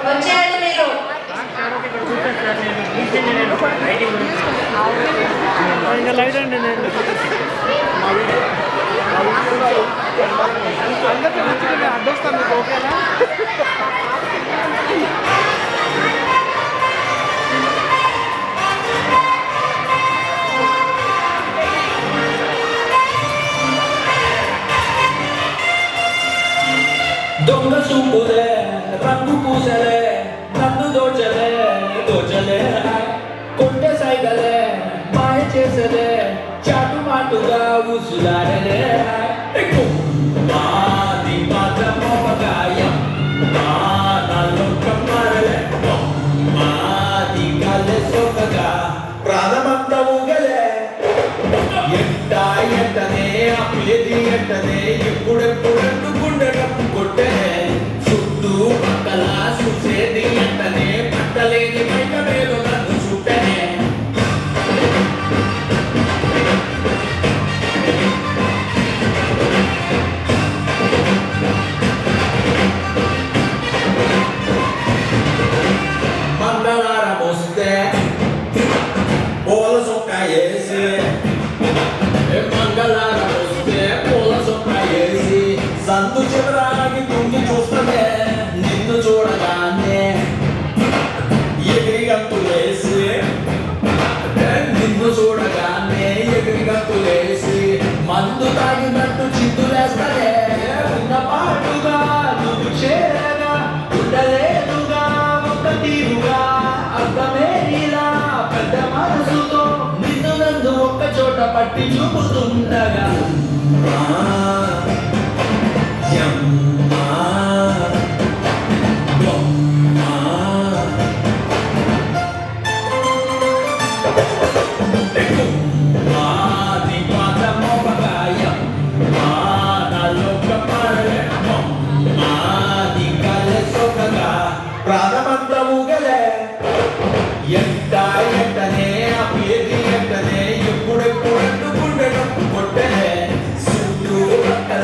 వచ్చేయండి మీరు. ఇంకా లైట్ అండి నేను అందరికీ మంచిగా అడ్డొస్తాను మీకు ఓకేనా దొంగ చూపులే రంగు పూసలే నన్ను దోచలే దోచలే కొంటె సైగలే మాయ చేసలే చాటు మాటుగా ఉసులాడలే మాది మాత్రం మోపగాయం నాలో కమ్మరలే మాది కలె సొక్కగా ప్రాణమంతా ఊగలే ఎంట ఎంటనే అప్పేది ఎంటనే ఎప్పుడెప్పుడంటూ గుండె కప్పు కొట్టే చుట్టూ పక్కల చూసేది ఎంటనే పట్టలేని బయట మీద నన్ను చుట్టనే మంగళవారం వస్తే పూల సొక్క వేసి మంగళవారం వస్తే పూల సొక్క వేసి సందు చివరాగి తుంగి చూస్తనే నిన్ను చూడగానే ఎగిరి గంతులేసి నిన్ను చూడగానే ఎగిరి గంతులేసి మందు తాగినట్టు చిందులేస్తనే ఉన్న పాటుగా నువ్వు చేరగా ఉండలేదుగా ఒక తీరుగా అర్థమే ఇలా పెద్ద మనసుతో నిన్ను నన్ను ఒక్క చోట పట్టి చూపుతుండగా ప్రాణమంతా ఊగలే ఎంత ఎంటనే అప్పేది ఎంటనే ఎప్పుడెప్పుడంటూ గుండె నొప్పు కొట్టలే చుట్టూ పక్కల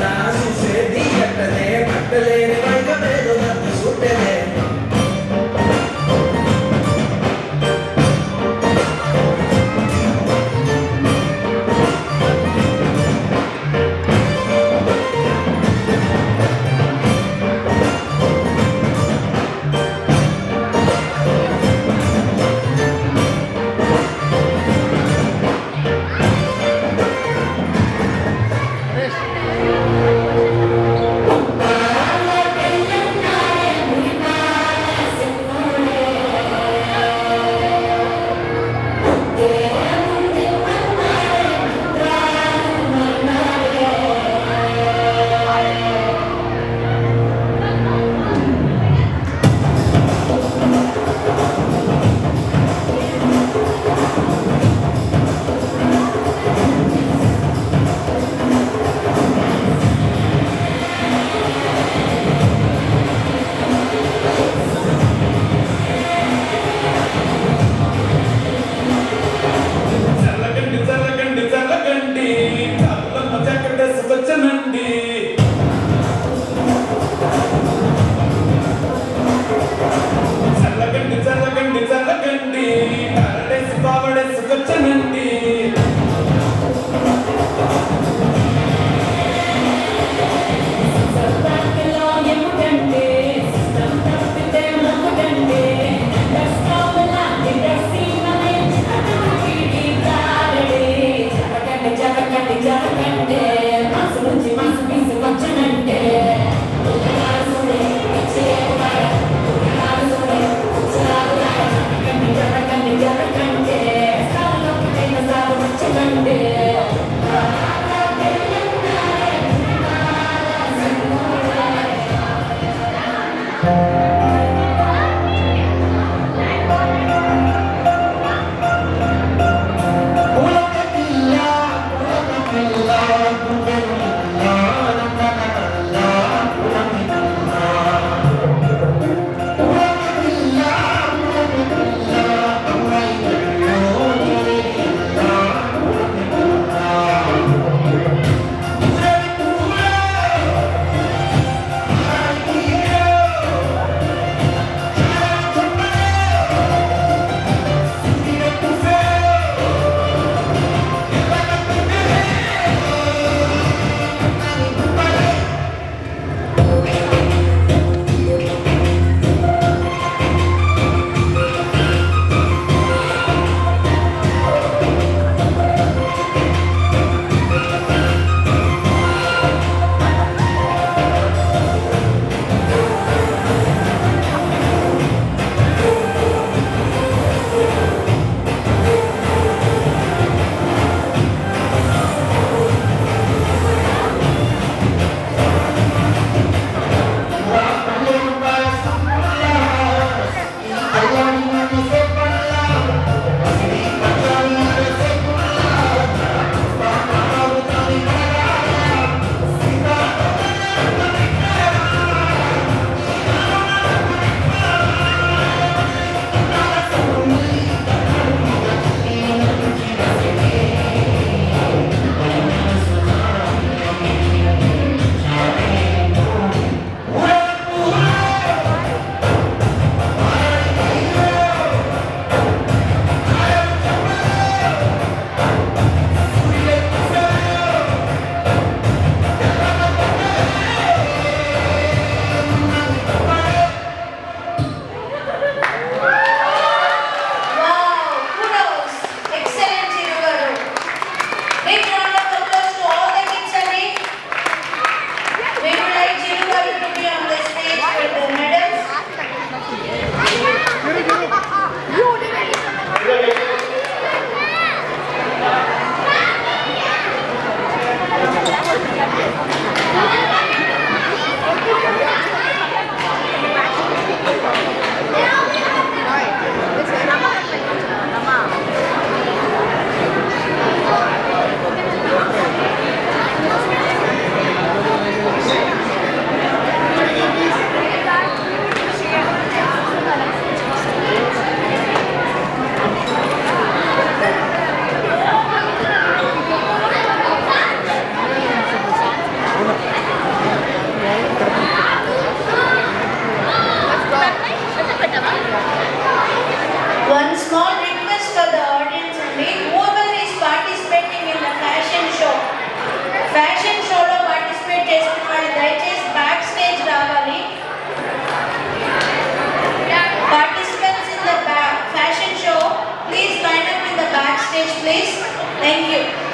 ప్లీజ్. Thank you.